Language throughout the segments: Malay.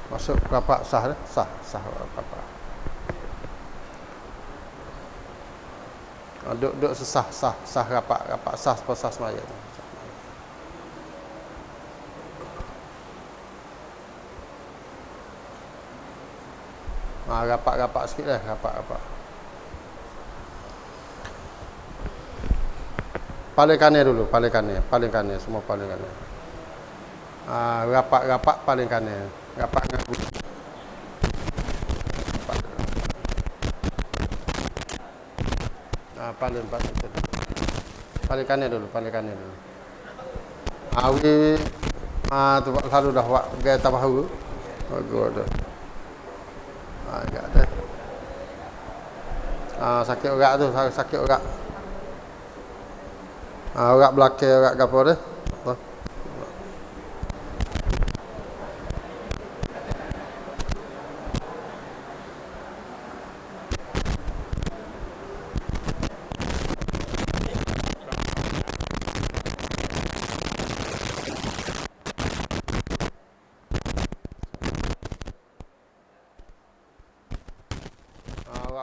Masuk rapat sah dah. Sah rapat. Duk sah rapat sah pasal semaya. Rapat sikit dah, rapat. Paling kanan dulu, paling kanan, semua paling kanan. Rapat paling kanan. Rapat dengan kursi. Paling kanan dulu. Awi tu selalu dah buat gaya tabahu. Bagus dah. Agak dah. Sakit urat tu, sakit urat. Urat belakang, urat gapo dah.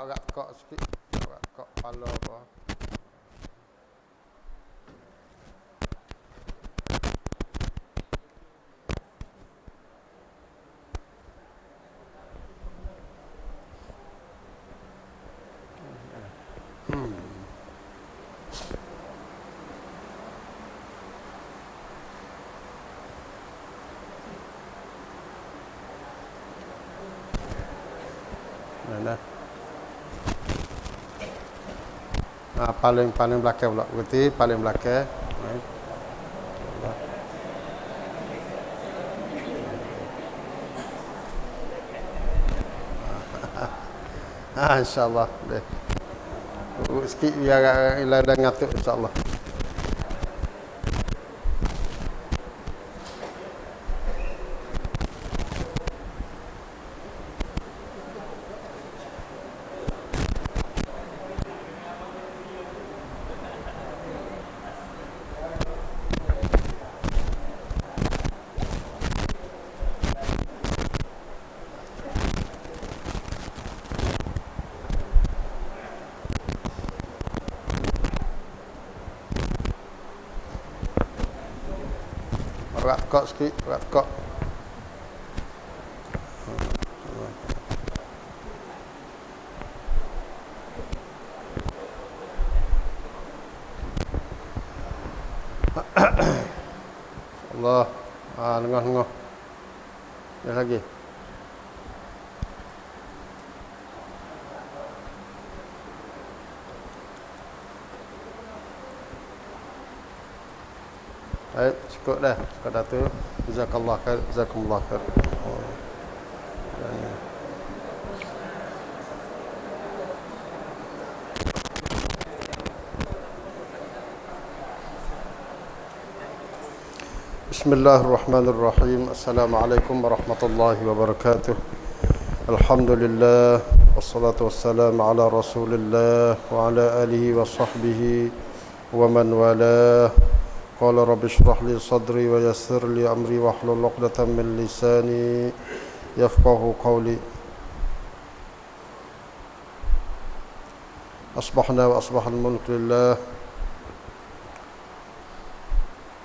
Urat kok sikit. Urat kok kepala apa. Nah. Paling belakang pula. Berarti paling belakang. InsyaAllah. Sikit biar ilah dah ngatuk insyaAllah. Urat kok sikit, urat kok. Allah. Lengah. Ya lagi. Baik, cukup dah. Sekadar tu. Jazakallah khair. Jazakumullah khair. Bismillahirrahmanirrahim. Assalamualaikum warahmatullahi wabarakatuh. Alhamdulillah. Wassalatu wassalamu ala rasulillah wa ala alihi wa sahbihi wa man walah. Qala rabbi shrah li sadri wa yassir li amri wa hlul 'uqdatam min lisani yafqahu qawli. Asbahna wa asbahal mulku lillah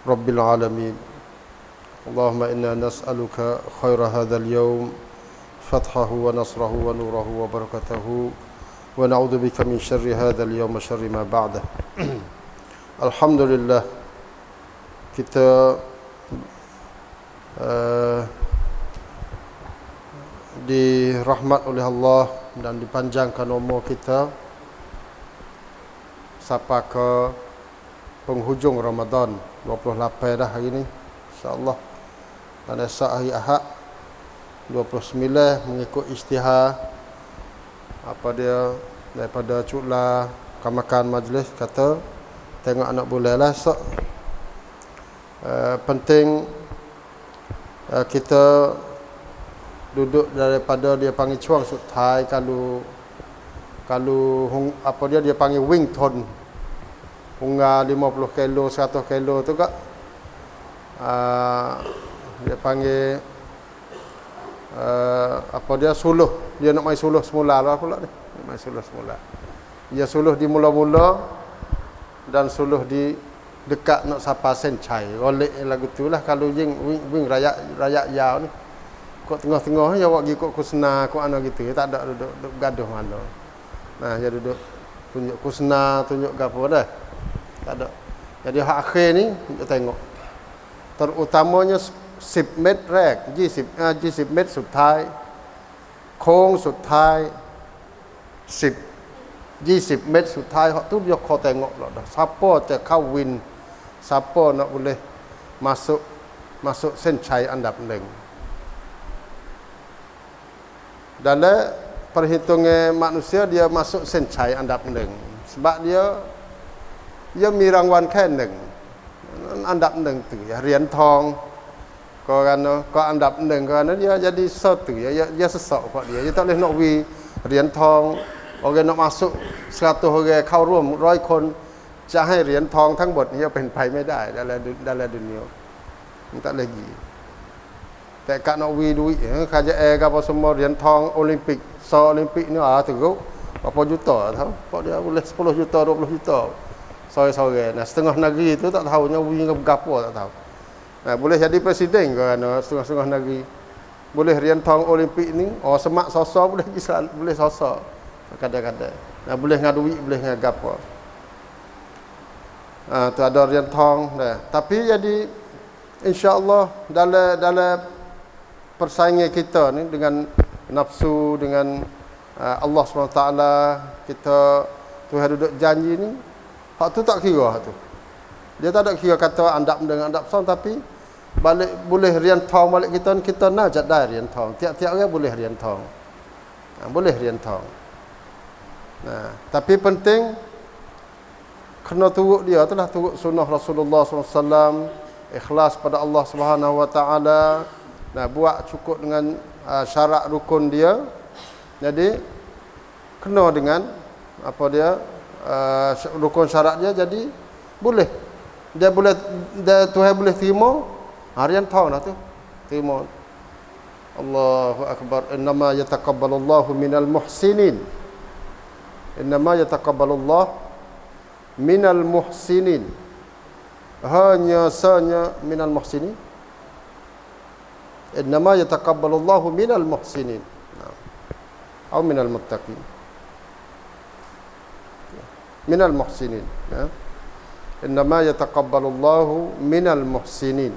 rabbil alamin. Allahumma inna nas'aluka khaira hadzal yawm fathahu wa nasrahu wa nurahu wa barakatuhu wa na'udzu bika min syarri hadzal yawm wa syarri ma ba'dah. Alhamdulillah, kita dirahmat oleh Allah dan dipanjangkan umur kita sampai ke penghujung Ramadan 28 dah hari ni insya-Allah. Dan esok hari Ahad 29 mengikut isytihar apa dia daripada Cuklah Kamakan Majlis kata tengok anak bulan lah esok. Penting kita duduk daripada dia panggil cuang sutai kalau apa dia panggil wing tone unga 50 kilo 100 kilo tu kak dia panggil apa dia suluh, dia nak main suluh semula lah pula ni, main suluh semula. Dia suluh di mula-mula dan suluh di dekat nak sapa sencai. Golek lagu tu lah kalau jing wing rayak yau ni. Kok tengah-tengah ya awak pergi kok kusna kok ana gitu. Tak ada duduk gaduh mana. Nah, dia duduk tunjuk kusna, tunjuk gapo dah. Tak ada. Jadi hak akhir ni kita tengok. Terutamanya 10 เมตรแรก20 เมตรสุดท้ายโค้งสุดท้าย20 เมตรสุดท้ายhak tu dia kau tengok lah dah. Siapa je kawin, siapa nak boleh masuk sencai andap neng. Dalam perhitungan manusia dia masuk sencai andap neng. Sebab dia mirangwan kan neng. Andap neng tu ya เหรียญทอง ก็อันดับหนึ่งก็นั้นdia jadi satu dia sesak kat dia tak boleh nak wi เหรียญทอง orang nak masuk 100 orang เข้าร่วม100 คนจะให้เหรียญทองทั้งหมดนี่เป็นไปไม่ได้ dalam dunia tak lagi แต่กะnak wi duit KJL ke apa semua เหรียญทอง Olimpik Olimpik ni teruk berapa juta tahu pak dia boleh 10 juta 20 juta sore-sore nah setengah negeri tu tak tahu nya wi gapo tak tahu. Nah, boleh jadi presiden ke setengah-setengah negeri. Boleh เหรียญทอง Olimpik ni semak sosok boleh sosok kadang-kadang. Nah, boleh ngadui boleh ngagapo. Tu ada เหรียญทองdah. Tapi jadi insya-Allah dalam persaingan kita ni dengan nafsu dengan Allah SWT kita Tuhan duduk janji ni hak tu tak kira hak tu. Dia tak ada kira kata andap dengan andap son tapi balik boleh เหรียญทอง balik kita nak jadi เหรียญทอง tiap-tiap orang boleh เหรียญทอง boleh เหรียญทอง nah tapi penting kena turut dia tu lah turut sunnah Rasulullah SAW ikhlas pada Allah Subhanahu Wa Taala nah buat cukup dengan syarat rukun dia jadi kena dengan apa dia rukun syarat dia jadi boleh Tuhan boleh terima เหรียญทองlah tu terima Allahu Akbar innama yataqabbalullahu minal muhsinin innama yataqabbalullahu minal muhsinin hanya minal muhsinin innama yataqabbalullahu minal muhsinin atau minal muttaqin minal muhsinin innama yataqabbalullahu minal muhsinin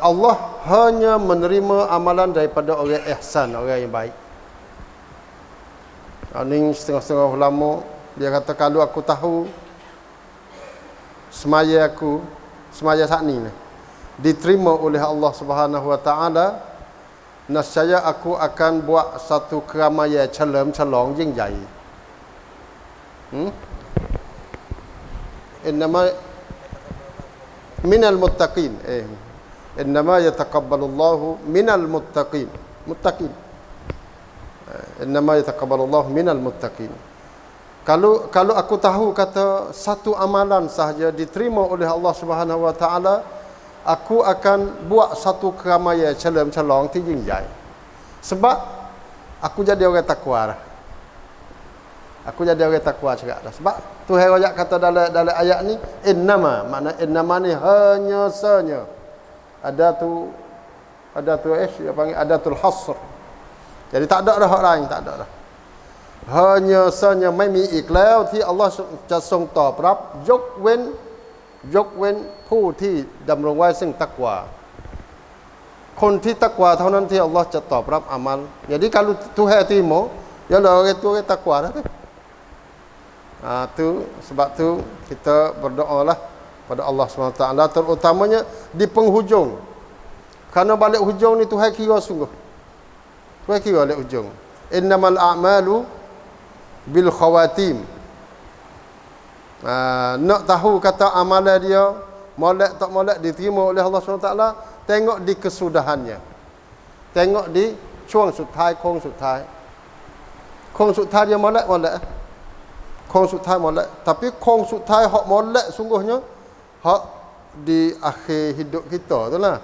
Allah hanya menerima amalan daripada orang ihsan, orang yang baik. Ini setengah-setengah ulama dia kata kalau aku tahu semaya saat ni diterima oleh Allah Subhanahu Wa Taala, nescaya aku akan buat satu keramaian celom jing jai. Innama minal muttaqin innama yataqabbalullahu minal muttaqin innama yataqabbalullahu minal muttaqin. Kalau aku tahu kata satu amalan sahaja diterima oleh Allah Subhanahu Wa Taala, aku akan buat satu keramaian celom jing jai. Sebab aku jadi orang takwa dah. Aku jadi orang takwa juga dah. Sebab Tuhan ayat kata dalam ayat ni innama, makna innama ni hanya sanya. Ada tu dia panggil adatul hasr. Jadi tak ada dah hak lain, tak ada dah. Hanya sanya mai miอีกแล้วที่ Allah จะทรงตอบรับยกเว้นผู้ที่ดำรงไว้ซึ่งตักวาคนที่ตักวาเท่านั้นที่ Allah จะตอบรับอามัล Jadi kalau Tuhan terima ya orang itu orang takwa dah tu. Tu sebab tu kita berdoalah pada Allah SWT terutamanya di penghujung. Karena balik hujung ni Tuhan kira sungguh. Tuhan kira balik hujung. Innamal a'malu bil khawatim. Nak tahu kata amalan dia molek tak molek diterima oleh Allah SWT, tengok di kesudahannya. Tengok di ช่วงสุดท้ายโค้งสุดท้ายdia molekโค้งสุดท้ายmolek tapi โค้งสุดท้ายhak molek sungguhnya hak di akhir hidup kita tu lah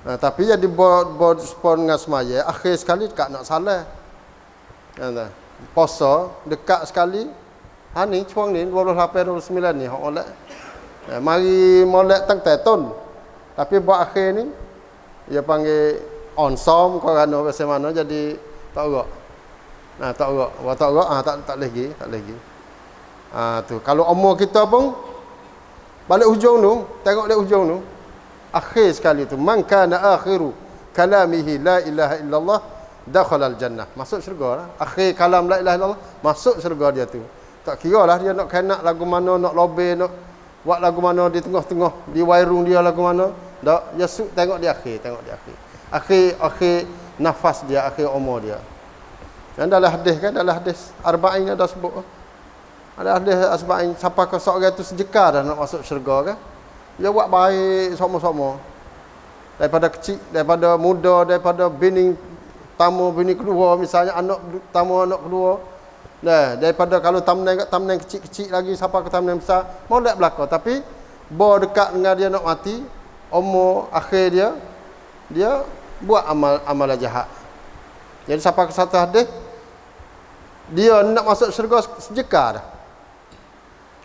Tapi jadi bod spon dengan semaya, akhir sekali dekat nak salah. Poso dekat sekali. Ha ni cuang ni 28 29 ni hok molek. Mari molek tang tahun. Tapi buat akhir ni dia panggil onsom kau kan bahasa mana jadi tak gerak. Tak gerak. Wa tak gerak tak lagi. Tu kalau umur kita pun balik hujung tu, tengok dia hujung tu. Akhir sekali tu, man kana akhiru kalamihi la ilaha illallah dakhala al-jannah. Masuk syurga lah. Akhir kalam la ilaha illallah, masuk syurga dia tu. Tak kira lah dia nak kanak lagu mana, nak lobe, nak buat lagu mana di tengah-tengah, di wairung dia lagu mana. Tak, dia tengok di akhir, Akhir nafas dia, akhir umur dia. Dan dalam hadis kan, dalam hadis arba'in ada sebut. Ada hadis arba'in, siapa ke seorang tu sejekar dah nak masuk syurga kan. Dia buat baik sama-sama. Daripada kecil, daripada muda, daripada bini kedua, misalnya anak kedua. Daripada kalau tamnen kecil-kecil lagi sampai ke tamnen besar, mau tak belaka. Tapi dekat dengan dia nak mati, umur akhir dia buat amal jahat. Jadi sampai ke satu hadis, dia nak masuk syurga sejekar dah.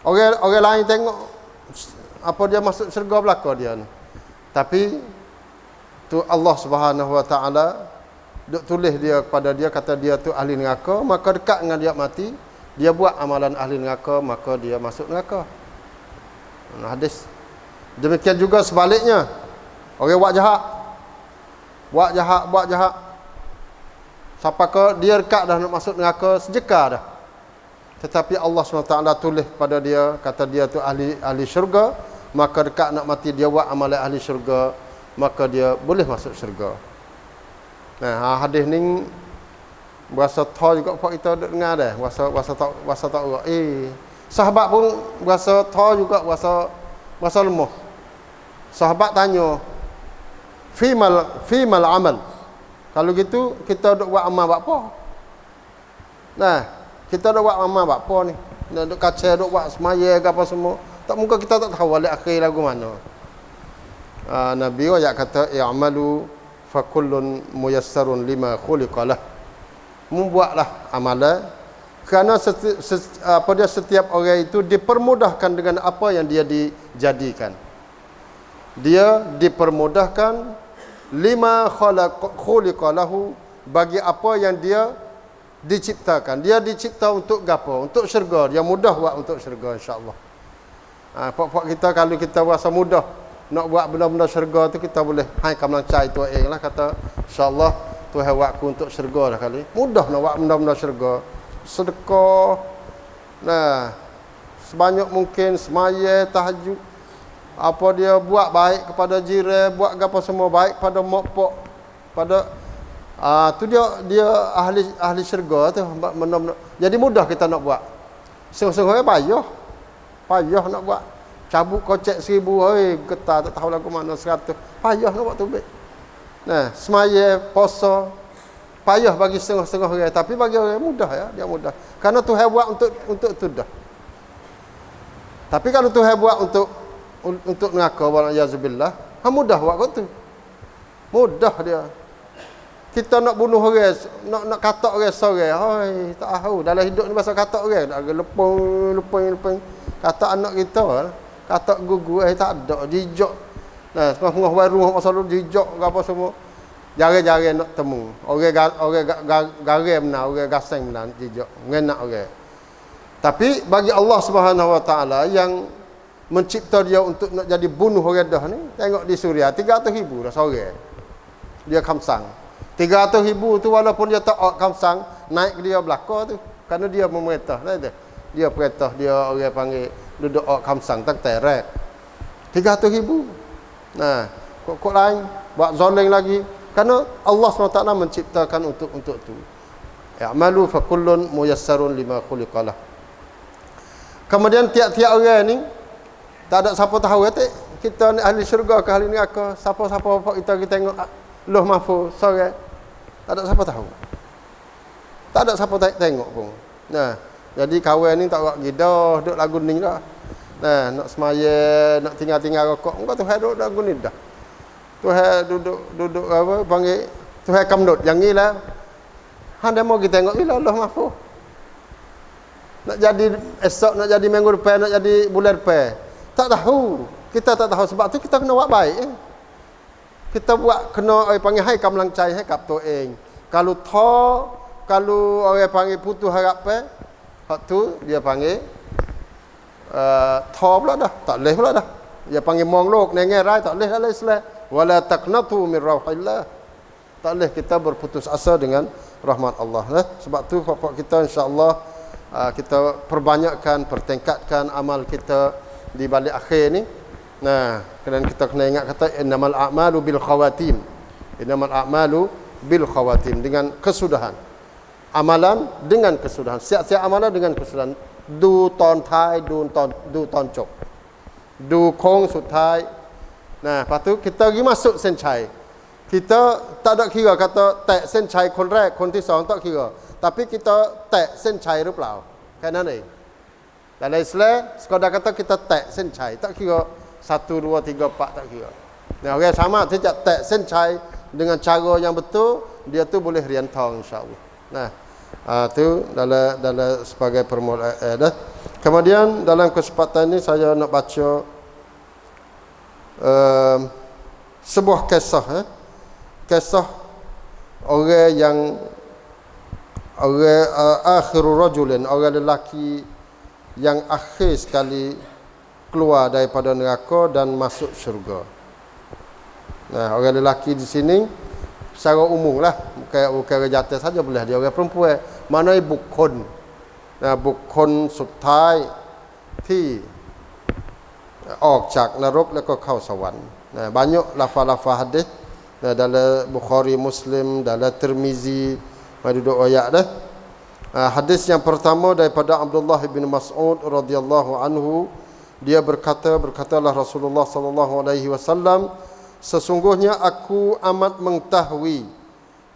Orang lain tengok apa dia masuk syurga belaka dia ni. Tapi tu Allah Subhanahu Wa Taala duk tulis dia kepada dia, kata dia tu ahli neraka, maka dekat dengan dia mati, dia buat amalan ahli neraka, maka dia masuk neraka. Hadis. Demikian juga sebaliknya. Orang buat jahat. Sampai ke dia dekat dah nak masuk neraka sejekar dah. Tetapi Allah SWT tulis pada dia, kata dia tu ahli syurga, maka dekat nak mati dia buat amalan ahli syurga, maka dia boleh masuk syurga. Hadis ni berasa tha juga pak kita duk dengar dah. Berasa tak gerak. Sahabat pun berasa tha juga, berasa lemah. Sahabat tanya, fimal amal. Kalau gitu kita duk buat amal buat apa? Kita duk buat amal buat apa ni? Duk kacau, duk buat semaya ke apa semua. Tak muka kita tak tahu balik akhir lagu mana. Nabi ayat kata i'malu fa kullun muyassarun lima khuliqa lah. Membuatlah amalan kerana setiap orang itu dipermudahkan dengan apa yang dia dijadikan. Dia dipermudahkan lima khuliqa lahu, bagi apa yang dia diciptakan. Dia dicipta untuk gapo? Untuk syurga. Dia mudah buat untuk syurga insya-Allah. Pok-pok kita kalau kita rasa mudah nak buat benda-benda syurga tu, kita boleh kamlang cai tu lah, kata insya-Allah Tuhan buatku untuk syurga dah kali. Mudah nak buat benda-benda syurga. Sedekah. Sebanyak mungkin semaya, tahajud. Apa dia buat baik kepada jiran, buat apa semua baik pada mak pok, pada tu dia ahli syurga tu benda-benda. Jadi mudah kita nak buat. Sungguh-sungguh payah nak buat. Cabut kocek 1000, getah tak tahu lagu mana 100. Payah nak buat tu baik. Semaya, puasa, payah bagi setengah-setengah orang, tapi bagi orang mudah ya, dia mudah. Karena Tuhan buat untuk tu dah. Tapi kalau Tuhan buat untuk neraka, wala yazubillah, mudah buat kot tu. Mudah dia. Kita nak bunuh orang, nak katak orang seorang, tak tahu. Dalam hidup ni pasal katak orang, ada lepung. Katak anak kita, katak gugu tak ada, jijak. Tengah-tengah warung masa dulu jijak ke apa semua. Jarang-jarang nak temu. Orang garam benar, orang gasing benar jijak, mengenak orang. Tapi bagi Allah Subhanahu Wa Taala yang mencipta dia untuk nak jadi bunuh orang dah ni, tengok di Suria 300,000 dah seorang. Dia kamsang. 300,000 tu walaupun dia tak kamsang, naik dia belaka tu. Kerana dia memerintah. Dia perintah, dia orang panggil duduk kamsang tak terek. 300,000. Kok lain buat zalim lagi. Kerana Allah SWT menciptakan untuk tu. Ya'malu fa kullun muyassarun lima khuliqalah. Kemudian tiap-tiap orang ni tak ada siapa tahu kita ni ahli syurga ke ahli neraka. Siapa-siapa kita tengok Loh Mahfuz sore. Tak ada siapa tahu. Tak ada siapa tengok pun. Jadi kawan ni tak buat gidah, duduk lagu ni dah. Nak semaya, nak tinggal-tinggal rokok. Engkau tu duduk lagu ni dah. Tuhan duduk apa panggil Tuhan kamdut yang ni lah. Hang demo kita tengok ila Allah mahfuz. Nak jadi esok, nak jadi minggu depan, nak jadi bulan depan. Tak tahu. Kita tak tahu sebab tu kita kena buat baik. Kita buat kena panggil hai kamlang cai hai kap tu eng. Kalau kalau orang panggil putus harap hak tu dia panggil pula dah. Tak leh pula dah. Dia panggil monglok nengerai tak leh dah Islam. Wala taqnatu min rauhillah. Tak leh kita berputus asa dengan rahmat Allah. Sebab tu pokok kita insya-Allah kita perbanyakkan, pertingkatkan amal kita di balik akhir ni. Nah, kerana kita kena ingat kata innamal a'malu bil khawatim. Innamal a'malu bil khawatim, dengan kesudahan. Amalan dengan kesudahan. Siap-siap amalan dengan kesudahan. Du ton thai, du ton chok. Du kong sutai. Nah, lepas tu kita pergi masuk sen chai. Kita tak ada kira kataแตะ เส้นชัย คนแรก คนที่สอง tak kira. Tapi kita แตะ เส้นชัย หรือเปล่า แค่นั้นเอง Dalam Islam sekadar kata kita แตะ เส้นชัย tak kira 1 2 3 4 tak kira. Nah, orang sama sejak แตะ เส้นชัย dengan cara yang betul, dia tu boleh rian tong insya-Allah. Nah, tu dalam sebagai permulaan dah. Kemudian dalam kesempatan ini saya nak baca sebuah kisah kisah orang akhirul rajulin, orang lelaki yang akhir sekali keluar daripada neraka dan masuk syurga. Nah, orang lelaki di sini secara umum lah, bukan orang jatuh saja boleh, dia orang perempuan. Mana bukan? Nah, bukan สุดท้าย ที่ออกจากนรกแล้วก็เข้าสวรรค์. Nah, banyak lafaz-lafaz hadis dalam Bukhari, Muslim, dalam Tirmizi, ada dua ayat dah. Hadis yang pertama daripada Abdullah bin Mas'ud radhiyallahu anhu, dia berkatalah Rasulullah sallallahu alaihi wasallam, sesungguhnya aku amat mengetahui,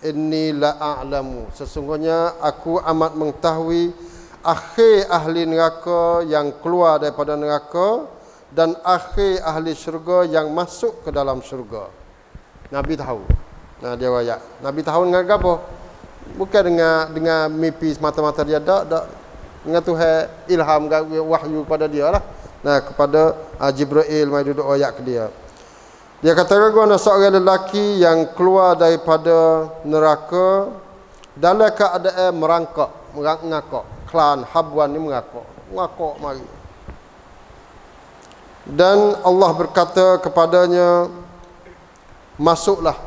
inni la a'lamu, sesungguhnya aku amat mengetahui akhir ahli neraka yang keluar daripada neraka dan akhir ahli syurga yang masuk ke dalam syurga. Nabi tahu. Nah, dia wayak. Nabi tahu dengan apa? Bukan dengan mimpi semata-mata dia, tak. Dengan Tuhan ilham wahyu kepada dia lah. Nah, kepada Jibril mai duduk wayak ke dia. Dia kata ada seorang lelaki yang keluar daripada neraka dalam keadaan mengakak. Klan habwan ni mengakak mari. Dan Allah berkata kepadanya, masuklah,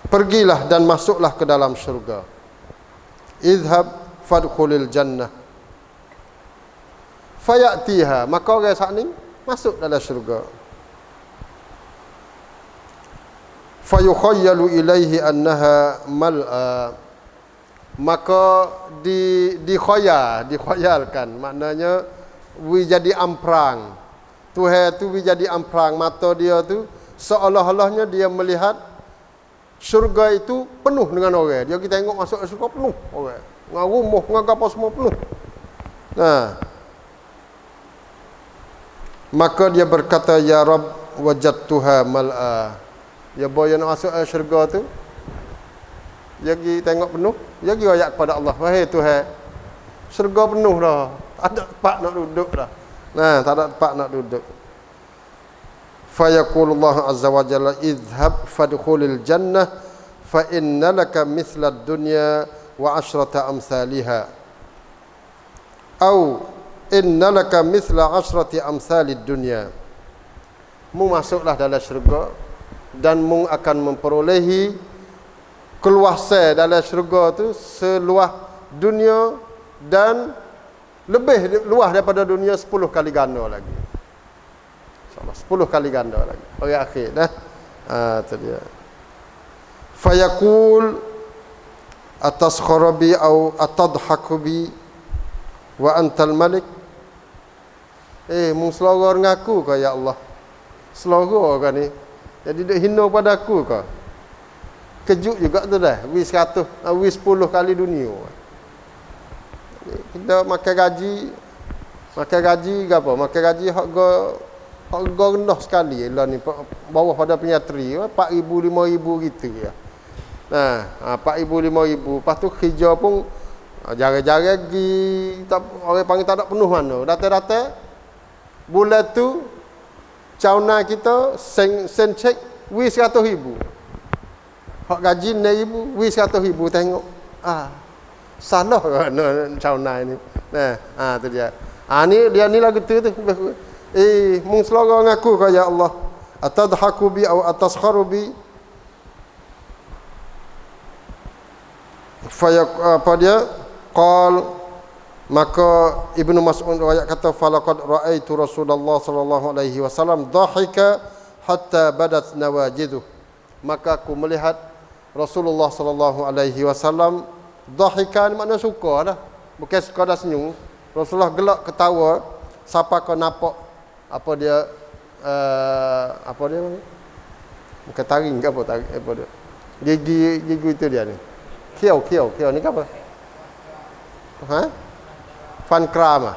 pergilah dan masuklah ke dalam syurga. Idhab fadkhulil jannah. Fayatiha, maka orang saat ni masuk dalam syurga. Fayukhayyalu ilaihi annaha mal'a, maka dikhayalkan, maknanya jadi amprang. Tuhan tu jadi amprang, mata dia tu seolah-olahnya dia melihat syurga itu penuh dengan orang. Dia kita tengok masuk syurga penuh orang. Dengan rumah, dengan apa semua penuh. Nah, maka dia berkata, ya Rabb wajadtuha mal'a. Ya boy nak masuk syurga tu, dia pergi tengok penuh, dia pergi ayat kepada Allah, wahai Tuhan, syurga penuh dah, tak ada tempat nak duduk dah. Nah, tak ada tempat nak duduk. Fayaqulullah azza wa jalla, idhhab fadkhulil jannah fa inna laka mithla ad-dunya wa ashrata amsalha. Au inna laka mithla ashrati amsalid dunya. Mu masuklah dalam syurga dan mu akan memperolehi keluasan dalam syurga tu seluas dunia dan lebih luas daripada dunia 10 kali ganda lagi. InsyaAllah 10 kali ganda lagi. Orang akhir dah. Itu dia. Fayaqul ataskhara bi au atadhaku bi wa antal malik. Mu selora dengan aku ke ya Allah? Selora ke ni? Jadi duk hina pada aku ke? Kejut juga tu dah. Wi 100, wi 10 kali dunia. Kita makan gaji ke apa? Makan gaji hak go harga rendah sekali lah ni, bawah pada penyatri 4,000 5,000 gitu ya. Nah, 4,000 5,000. Lepas tu kerja pun jarang-jarang pergi, orang panggil tak ada penuh mana. Data-data bulan tu cauna kita sen cek wis 100,000. Hak gaji 6,000, wis 100,000 tengok. Salah kan cauna ini. Nah, tu dia. Ni dia ni lagu tu. Mung selora ngaku kau ya Allah. Atadhaku bi aw ataskharu bi. Apa dia? Qal, maka Ibnu Mas'ud riwayat kata falaqad ra'aitu Rasulullah sallallahu alaihi wasallam dhahika hatta badat nawajiduh. Maka aku melihat Rasulullah sallallahu alaihi wasallam dhahika, makna suka dah. Bukan sekadar senyum. Rasulullah gelak ketawa siapa kau nampak apa dia apa dia ni? Bukan taring ke apa dia? Gigi itu dia ni. Kiau ni ke apa? Fan kram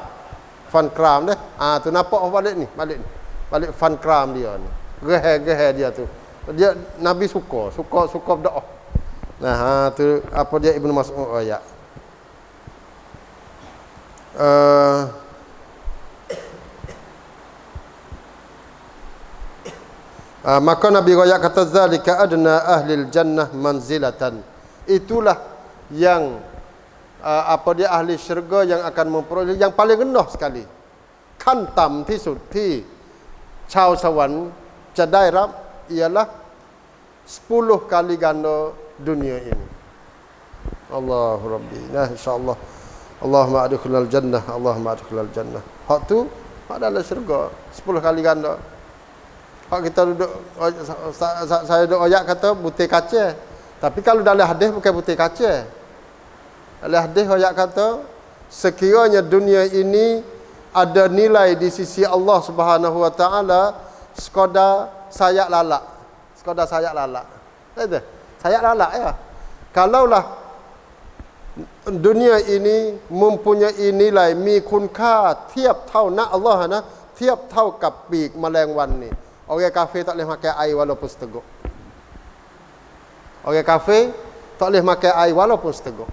Fan kram deh. Tu nampak balik ni. Balik fan kram dia ni. Gehe dia tu. Dia Nabi suka berdoa. Nah, tu apa dia Ibnu Mas'ud ayat. Maka Nabi royak kata zalika adna ahlil jannah manzilatan. Itulah yang apa dia ahli syurga yang akan memperoleh yang paling rendah sekali. Kantam ที่สุด ที่ชาวสวรรค์จะได้รับ ialah 10 kali ganda dunia ini. Allahu Rabbi. Nah, insyaallah. Allahumma adkhilnal jannah, Allahumma adkhilnal jannah. Hak tu hak dalam syurga 10 kali ganda. Hak kita duduk saya duduk ayat kata butir kaca. Tapi kalau dalam hadis bukan butir kaca. Dalam hadis ayat kata sekiranya dunia ini ada nilai di sisi Allah Subhanahu wa taala sekadar sayap lalak. Sekadar sayap lalak. Betul? Sayap lalak ya. Kalaulah dunia ini mempunyai nilai mikunka tiap tahun nak Allah na tiap tahun kapik melengwan ni. Orang kafir tak boleh makan air walaupun seteguk. Orang kafir tak boleh makan air walaupun seteguk.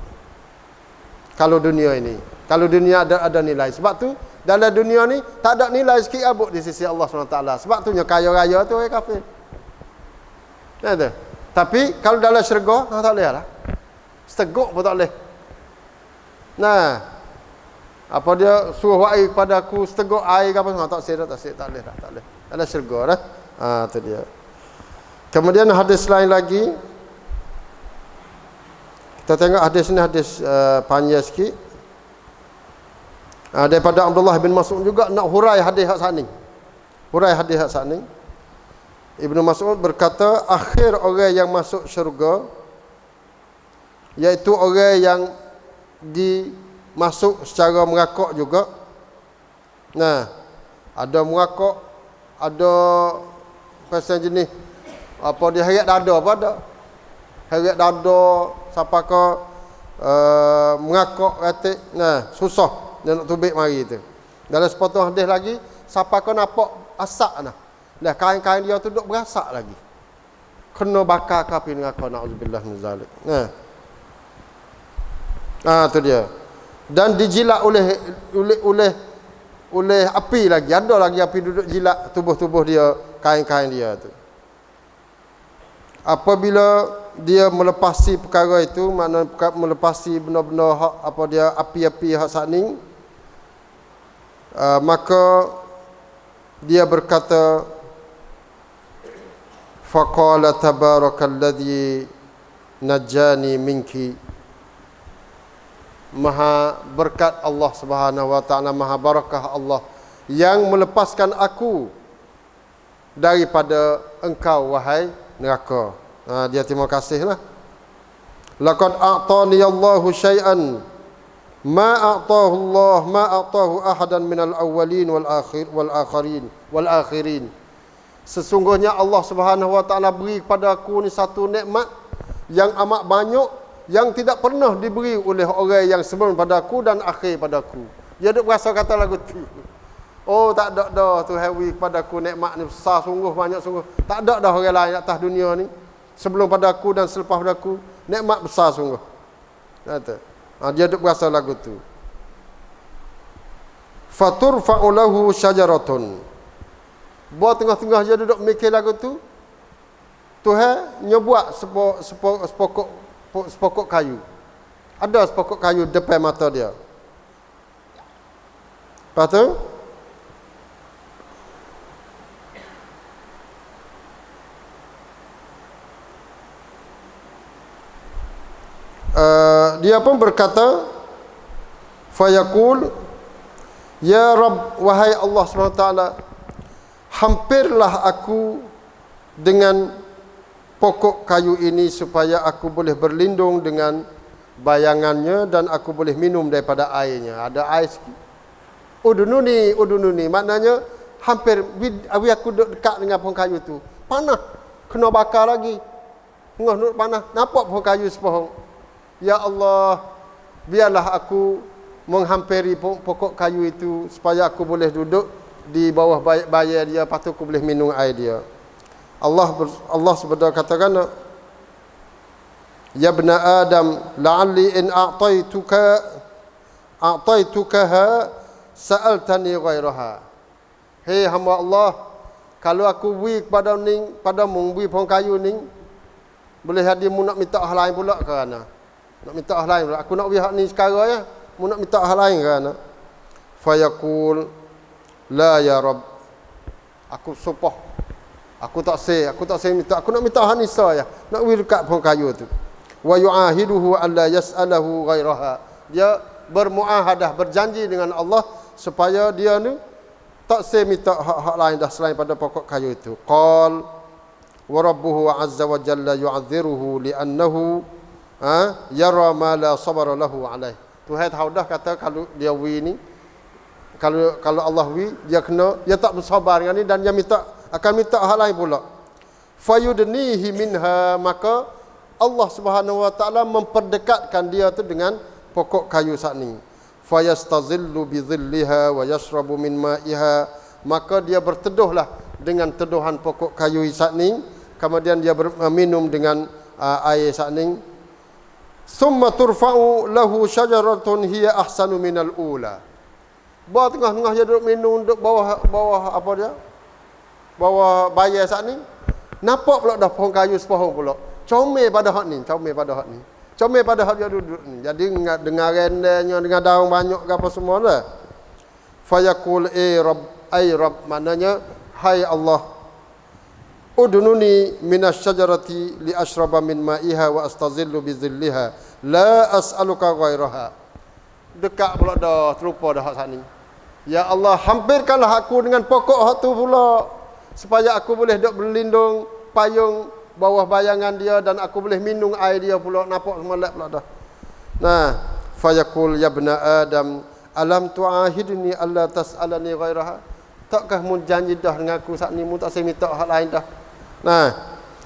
Kalau dunia ini, kalau dunia ada nilai. Sebab tu dalam dunia ni tak ada nilai sikit abuk di sisi Allah SWT. Sebab tu kaya raya tu orang kafir. Ada. Tapi kalau dalam syurga tak boleh lah. Seteguk pun tak boleh. Nah, apa dia suruh air kepada aku seteguk air ke apa tak boleh dah, tak boleh. Dalam syurga dah. Tu dia. Kemudian hadis lain lagi. Kita tengok hadis ni hadis panjang sikit. Daripada Abdullah bin Mas'ud juga nak hurai hadis hak sani. Ibnu Mas'ud berkata akhir orang yang masuk syurga iaitu orang yang dimasuk secara merangkak juga. Nah, ada merangkak, ada pasal jenis apa dia heret dada apa ada. Heret dada siapa ke mengakak katik. Nah, susah dia nak tubik mari tu. Dalam sepotong hadis lagi siapa ke nampak asak nah. Lah kain-kain dia tu duk berasak lagi. Kena bakar kapi dengan kau naudzubillah min zalik. Tu dia. Dan dijilat oleh api lagi. Ada lagi api duduk jilat tubuh-tubuh dia, kain-kain dia tu. Apabila dia melepasi perkara itu, makna melepasi benda-benda hak apa dia api-api hak sakning, maka dia berkata faqala tabarakalladzi najjani minki. Maha berkat Allah Subhanahu wa taala, maha barakah Allah yang melepaskan aku daripada engkau wahai neraka. Dia terima kasihlah. Laqad a'tani Allahu syai'an ma a'tahu ahadan minal awwalin wal akhirin. Sesungguhnya Allah Subhanahu wa taala beri kepada aku ni satu nikmat yang amat banyak yang tidak pernah diberi oleh orang yang sebelum pada aku dan akhir pada aku. Dia duk berasa kata lagu tu. Oh tak ada dah Tuhan beri kepada aku nikmat ni besar sungguh, banyak sungguh. Tak ada dah orang lain atas dunia ni sebelum pada aku dan selepas pada aku, nikmat besar sungguh. Kata. Dia duk berasa lagu tu. Faturfa'u lahu syajaratun. Buat tengah-tengah dia duduk mikir lagu tu, Tuhan nyebuat sepokok kayu. Ada sepokok kayu depan mata dia. Lepas tu dia pun berkata, fayaqul, ya Rabb, wahai Allah SWT, hampirlah aku dengan pokok kayu ini supaya aku boleh berlindung dengan bayangannya dan aku boleh minum daripada airnya. Ada air sikit. Udununi, maknanya hampir aku duduk dekat dengan pohon kayu tu. Panas, kena bakar lagi. Duduk panas, nampak pohon kayu sepohong. Ya Allah, biarlah aku menghampiri pokok kayu itu supaya aku boleh duduk di bawah bayar dia, lepas tu aku boleh minum air dia. Allah sebenarnya katakan, ya bna Adam, la'alli in a'taitukaha sa'altani ghairaha. Hei hamba Allah, kalau aku beri kepada ning, padamu beri pohon kayu ning, boleh jadi mu nak minta hal lain pula ke ana? Nak minta hal lain pula. Aku nak beri hak ni sekarang ya. Mu nak minta hal lain ke ana? Fayaqul, la ya Rabb. Aku sumpah. Aku tak say minta. Aku nak minta hak ni saya. Nak beri dekat pohon kayu tu. Wa yu'ahiduhu an la yas'alahu ghairaha. Dia bermuahadah, berjanji dengan Allah supaya dia ni tak say minta hak lain dah selain pada pokok kayu itu. Qal wa rabbuhu azza wa jalla yu'adhiruhu li'annahu yara ma la sabara lahu alaih. Tuhan tahu dah kata kalau dia wi ni, kalau Allah wi, dia tak bersabar dengan ni dan dia akan minta hal lain pula. Fayudnihi minha, maka Allah Subhanahu wa taala memperdekatkan dia tu dengan pokok kayu saat ni. Fayastazillu bi dhilliha wa yashrabu min ma'iha, maka dia berteduhlah dengan teduhan pokok kayu saat ni, kemudian dia minum dengan air saat ni. Summa turfa'u lahu syajaratun hiya ahsanu minal ula. Bawah tengah-tengah dia duduk minum, duduk bawah apa dia? Bawah bayar saat ni. Nampak pula dah pohon kayu sepohong pula. Comel pada hak ni. Comel pada hak dia duduk ni. Jadi dengar rendahnya, dengar daun banyak ke apa semua dah. Fayaqul ay Rabb, maknanya hai Allah, udnuni minasyajarati li ashraba min ma'iha wa astazillu bi dhilliha la as'aluka ghairaha. Dekat pula dah, terlupa dah hak saat ni. Ya Allah, hampirkanlah aku dengan pokok hak tu pula supaya aku boleh duduk berlindung payung bawah bayangan dia dan aku boleh minum air dia pula. Nampak semua lap pula dah. Nah, fayaqul ya bna Adam, alam tu'ahidni alla tas'alani ghairaha. Takkah mu janji dah dengan aku saat ni, mu tak saya minta hak lain dah. Nah,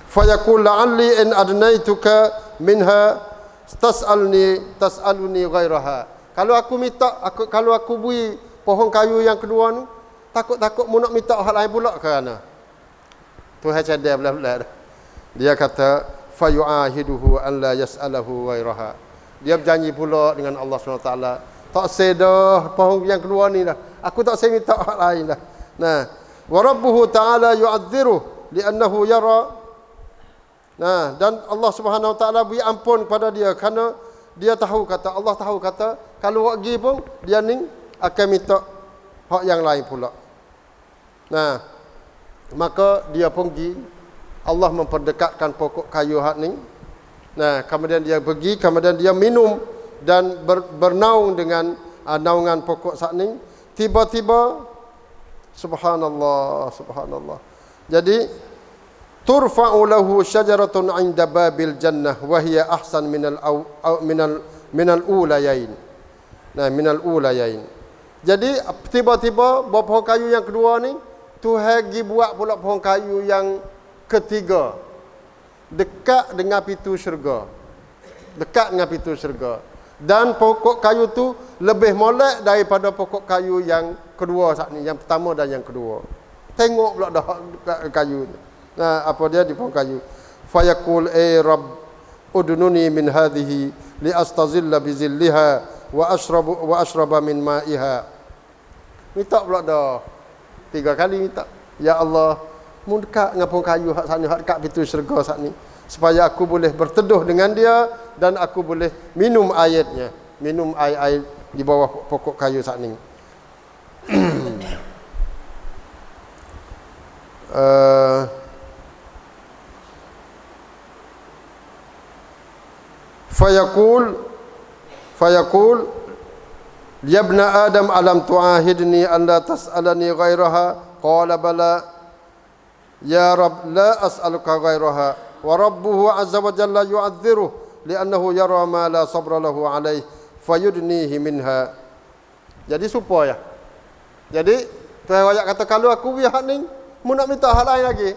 fayaqul la'alli in adnaituka minha tas'aluni ghairaha. Kalau aku beri pohon kayu yang kedua ni, takut mu nak minta hal lain pula kerana. Tuhan cadar belah-belah dah. Dia kata fayu'ahiduhu an la yas'alahu ghairaha. Dia berjanji pula dengan Allah SWT, tak sedah pohon yang kedua ni dah. Aku tak saya minta hal lain dah. Nah, wa rabbuhu ta'ala yu'adziruh li'annahu yara. Nah, dan Allah Subhanahu wa taala beri ampun kepada dia kerana Allah tahu kata kalau buat pergi pun dia ni akan minta hak yang lain pula. Nah, maka dia pun pergi, Allah memperdekatkan pokok kayu hak ni. Nah, kemudian dia pergi, kemudian dia minum dan bernaung dengan naungan pokok sak ni. Tiba-tiba subhanallah. Jadi turfa'u lahu syajaratun 'inda babil jannah wa hiya ahsan minal ulayain. Nah, minal ulayain. Jadi tiba-tiba pohon kayu yang kedua ni Tuhan pergi buat pula pohon kayu yang ketiga dekat dengan pintu syurga. Dan pokok kayu tu lebih molek daripada pokok kayu yang kedua saat ni, yang pertama dan yang kedua. Tengok pula dah kayu. Nah, apa dia di pohon kayu. Fayaqul rabb udnuni min hadhihi li astazilla bi zilliha wa ashraba min ma'iha. Minta pula dah 3 kali minta. Ya Allah, mu dekat dengan pohon kayu hak sana, hak dekat pintu syurga saat ni, supaya aku boleh berteduh dengan dia dan aku boleh minum airnya, minum air di bawah pokok kayu saat ni. Fayaqul ya ibna adam alam tu'ahidni an la tas'alani ghairaha qala bala ya rab la as'aluka ghairaha wa rabbuhu azza wa jalla yu'adziruhu li'annahu yara ma la sabra lahu alaih fayudnihi minha. Jadi supaya, jadi Tuhan ayat kata kalau aku biar hak ni mu nak minta hal lain lagi,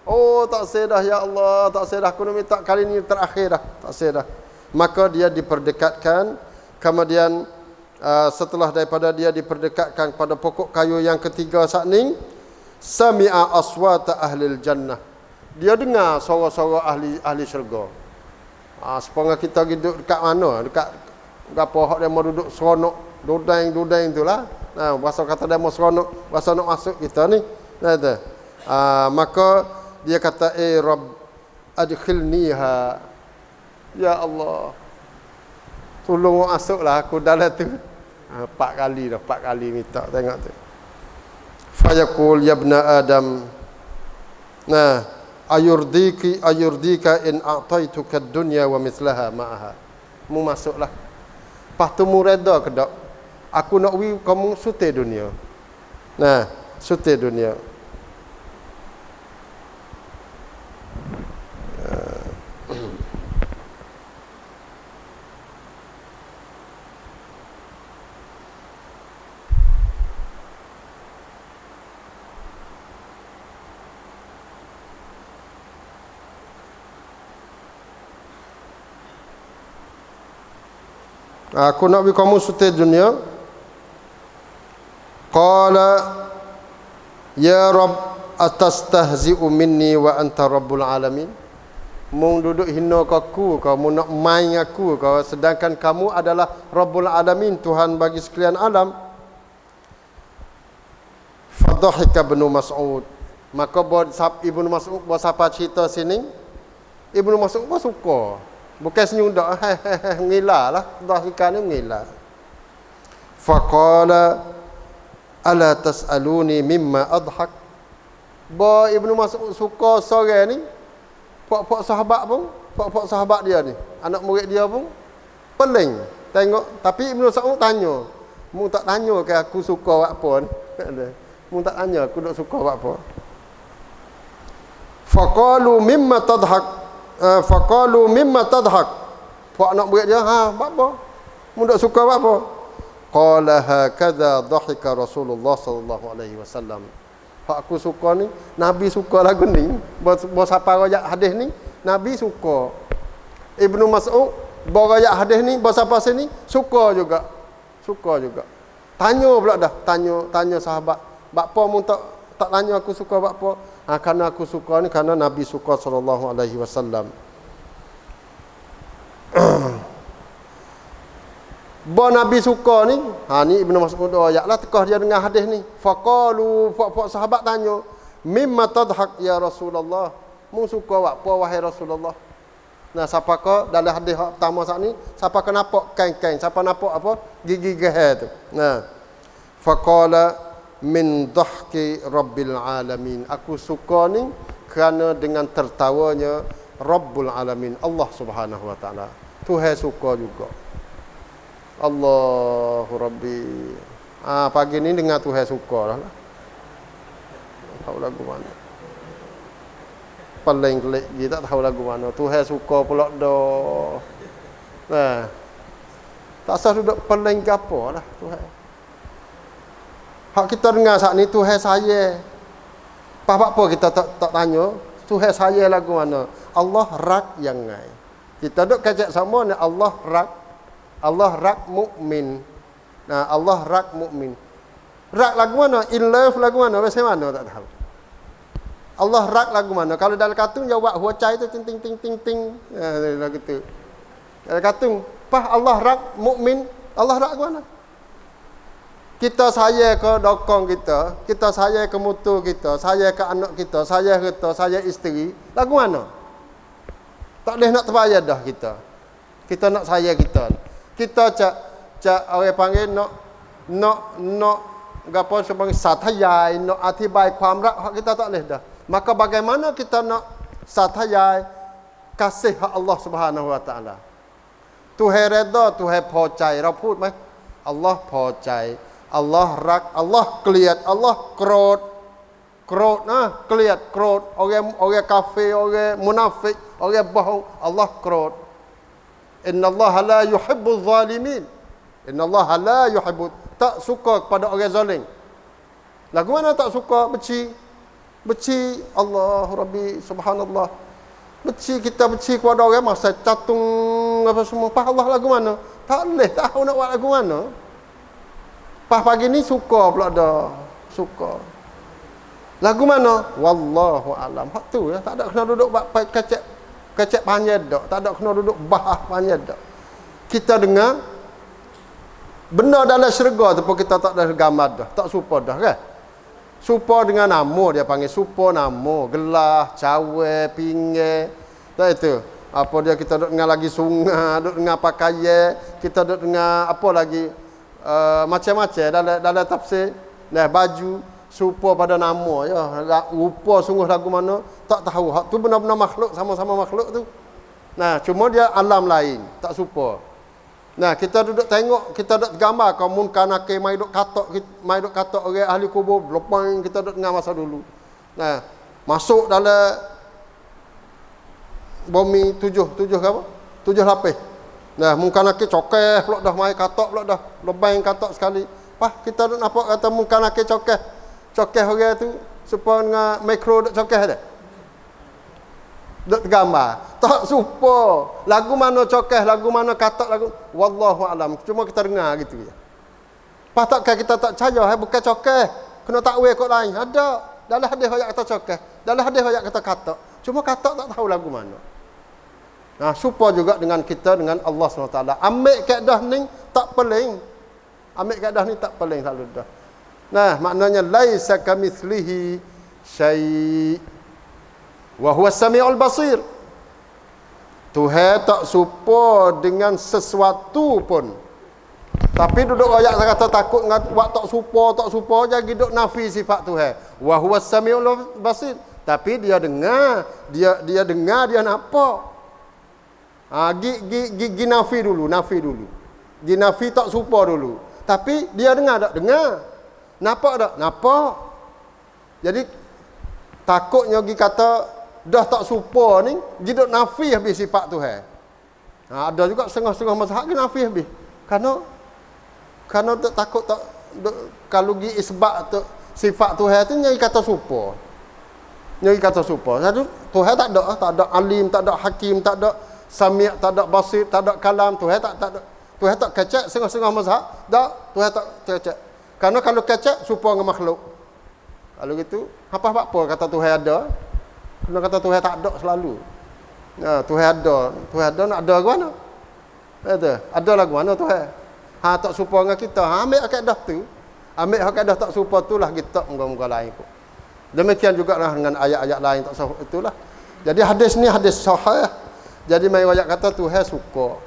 oh tak sedah ya Allah, tak sedah, aku nak minta kali ni terakhir dah, tak sedah. Maka dia diperdekatkan, kemudian setelah daripada dia diperdekatkan pada pokok kayu yang ketiga saat ni, sami'a aswata ahlil jannah, dia dengar suara-suara ahli syurga. Sepengah kita duduk dekat mana, dekat gapo hak dia mau duduk seronok, dudang itulah. Nah, bahasa kata dia mau seronok, bahasa nak masuk kita ni. Nah, tu. Maka dia kata Rabb adkhilniha, ya Allah, tolong masuklah aku dalam tu. 4 kali dah, 4 kali minta, tengok tu. Fayaqul ya ibna adam, nah, ayurdika in a'taituka ad-dunya wa mithlaha ma'aha. Mu masuklah. Lepas tu mu reda ke tak? Aku nak kamu sute dunia. Nah, sute dunia. Aku nak bagi kamu sute dunia. Qala ya Rabb atastahzi'u minni wa anta rabbul alamin. Mu duduk hina aku, kamu nak main aku kau, sedangkan kamu adalah Rabbul Alamin, Tuhan bagi sekalian alam. Fadhahika Ibnu Mas'ud. Maka Ibnu Mas'ud buat siapa cerita sini? Ibnu Mas'ud pun suka. Bukan senyum dak, ngilalah, dhahika ni mengilah. Faqala ala tas'aluni mimma adhak. Ba Ibnu Mas'ud suka sore ni, puak-puak sahabat dia ni, anak murid dia pun peling tengok. Tapi Ibnu Mas'ud tanya, mu tak tanya ke aku suka buat apa ni? Mu tak tanya aku duk suka buat apa. Faqalu mimma tadhak. Puak anak murid dia, buat apa? Mu duk suka buat apa? Qala hakadha dhahika Rasulullah sallallahu alaihi wasallam. Hak aku suka ni, Nabi suka lagu ni. Bos apa royak hadis ni, Nabi suka. Ibnu Mas'ud royak hadis ni, bos apa sini suka juga. Suka juga. Tanya pula dah, tanya sahabat. Bakpo mu tak tanya aku suka bakpo? Karena aku suka ni karena Nabi suka sallallahu alaihi wasallam. Ba Nabi suka ni, ni Ibnu Mas'ud ayatlah tekah dia dengan hadis ni. Faqalu, puak-puak sahabat tanya, mimma tadhak ya Rasulullah. Mu suka apa wahai Rasulullah? Nah, siapa ke dalam hadis pertama saat ni, siapa ke nampak kain-kain, siapa nampak apa? Gigi gehar tu. Nah. Faqala min dhahki rabbil alamin. Aku suka ni kerana dengan tertawanya Rabbul Alamin, Allah Subhanahu wa taala. Tuhan suka juga. Allahu Rabbi. Pagi ni dengar Tuhan suka lah. Tahu lagu mana. Paling kelik dia tak tahu lagu mana. Tuhan suka pula dah. Nah. Tak sah duduk paling gapo lah Tuhan. Hak kita dengar saat ni Tuhan saya. Apa kita tak tanya, Tuhan saya lagu mana? Allah rak yang ngai. Kita duk kacak sama ni Allah rak mukmin. Nah, Allah rak mukmin. Rak lagu mana? In love lagu mana? Bahasa mana tak tahu. Allah rak lagu mana? Kalau dalam kartun jawab huacai tu ting ting ting ting ting. Lagu tu. Dalam kartun, pah Allah rak mukmin, Allah rak lagu mana? Kita saya ke dokong kita, kita saya ke mutu kita, saya ke anak kita, saya isteri, lagu mana? Tak boleh nak terbayar dah kita. Kita nak saya kita. Kita cak orang panggil nak gapo sebagai satayai, nak atibaiความรัก hak kita tak boleh dah. Maka bagaimana kita nak satayai kasih hak Allah Subhanahu wa taala? Tuhan redha, Tuhan พอใจ เราพูดไหม Allah พอใจ Allah rak, Allah เกลียด Allah โกรธ โกรธนะเกลียดโกรธ orang kafir, orang munafik, orang bohong, Allah โกรธ Innallaha la yuhibbuz zalimin. Innallaha la yuhibbu, tak suka kepada orang zalim. Lagu mana tak suka? Benci Allah Rabbi subhanallah. Kita benci kepada orang masa catung apa semua. Pah Allah lagu mana? Tak boleh tahu nak buat lagu mana. Pah pagi ni suka pula dah. Suka. Lagu mana? Wallahu alam. Hak tu ya, tak ada kena duduk buat kecek panjang dak. Tak ada kena duduk bahah panjang dak. Kita dengar benda dalam syurga tu pun kita tak ada gambar dah. Tak serupa dah kan? Serupa dengan nama dia panggil serupa nama, gelah, cawe, pinggir. Tak itu. Apa dia kita duduk dengar lagi sungai, duduk dengar pakaian, kita duduk dengar apa lagi macam-macam dalam tafsir. Nah, baju serupa pada nama ya. Rupa sungguh lagu mana tak tahu. Hak tu benar-benar makhluk, sama-sama makhluk tu. Nah, cuma dia alam lain, tak serupa. Nah, kita duduk tengok, kita duduk gambar kau munkar nakir mai duk katok orang ahli kubur, lepas kita duduk dengar masa dulu. Nah, masuk dalam bumi tujuh ke apa? 7 lapis. Nah, munkar nakir cokeh pula dah mai katok pula dah. Lebang katok sekali. Pah, kita duduk nampak kata munkar nakir cokeh. Cokeh orang tu supaya dengan mikro duk cokeh dah. Duk gambar. Tak serupa. Lagu mana cokeh, lagu mana katak, lagu wallahu alam. Cuma kita dengar gitu ya. Pas takkan kita tak percaya, bukan cokeh. Kena takwil kot lain. Ada. Dalam hadis ayat kata cokeh, dalam hadis ayat kata katak. Cuma katak tak tahu lagu mana. Nah, serupa juga dengan kita dengan Allah SWT. Ambil kaedah ni tak peling. Ambil kaedah ni tak peling selalu dah. Nah, maknanya laisa kamitslihi syai' wa huwa as-sami'ul basir. Tuhan tak serupa dengan sesuatu pun. Tapi duduk ayat kata takut dengan buat tak serupa jadi duduk nafi sifat Tuhan. Wa huwa as-sami'ul basir. Tapi dia dengar, dia dengar, dia nampak. Gi nafi dulu. Gi nafi tak serupa dulu. Tapi dia dengar tak? Dengar. Nampak tak? Nampak. Jadi takutnya gi kata dah tak serupa ni, jiduk nafi habis sifat Tuhan. Ada juga setengah-setengah mazhab ke nafi habis. Kerana takut tak kalau gi isbat tu sifat Tuhan tu nyai kata serupa. Nyai kata serupa. Satu Tuhan tak ada alim, tak ada hakim, tak ada sami', tak ada basir, tak ada kalam. Tuhan tak ada. Tuhan tak kecek setengah-setengah mazhab. Tak, Tuhan tak kecek. Kerana kalau kecek serupa dengan makhluk. Kalau gitu, apa kata Tuhan ada? Kena kata Tuhan tak ada selalu. Nah, Tuhan ada nak ada ke mana? Ada lagu mana Tuhan? Tak serupa dengan kita. Ambil kaedah tu. Ambil kaedah tak serupa tu lah kita muka-muka lain pun. Demikian juga lah dengan ayat-ayat lain tak serupa itulah. Jadi hadis ni hadis sahih. Jadi mai ayat kata Tuhan suka.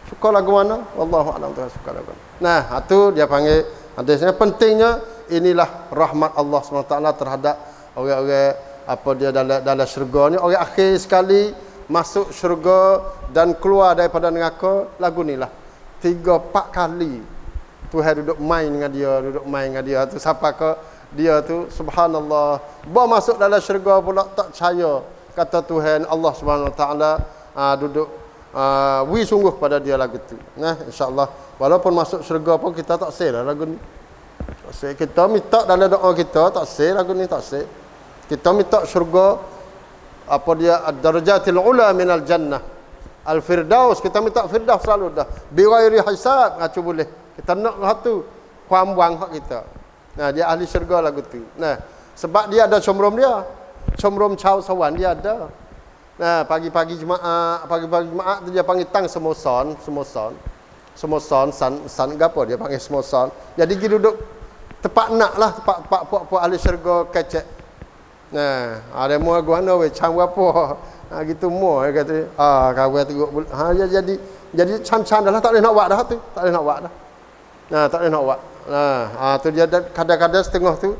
Suka lagu mana? Wallahu a'lam Tuhan suka lagu mana. Nah, itu dia panggil hadisnya pentingnya inilah rahmat Allah SWT terhadap orang-orang apa dia dalam syurga ni, orang akhir sekali masuk syurga dan keluar daripada neraka lagu ni lah 3-4 kali Tuhan duduk main dengan dia tu siapa ke dia tu subhanallah baru masuk dalam syurga pula tak percaya kata Tuhan Allah Subhanahu Wa Taala duduk wi sungguh pada dia lagu tu. Nah, insya-Allah walaupun masuk syurga pun kita tak sel lagu ni. Tak sel kita minta dalam doa kita tak sel lagu ni tak sel. Kita minta syurga apa dia ad-darajatil ula minal jannah al-firdaus, kita minta firdaus selalu dah bi ghairi hisab. Boleh kita nak satu puan buang hak kita. Nah, dia ahli syurga lagu tu. Nah, sebab dia ada comrom dia. Comrom Chow Sawan dia ada. Nah, pagi-pagi Jumaat tu dia panggil tang semoson, san gapo dia panggil semoson. Jadi dia duduk tepat nak lah, tepat puak-puak ahli syurga kecek. Nah, ada mu guana we cam gapo. Ha gitu mu dia kata, kawan teruk. Jadi can-can dah lah, tak boleh nak buat dah tu. Tak boleh nak buat dah. Nah, tak boleh nak buat. Nah, tu dia kadang-kadang setengah tu,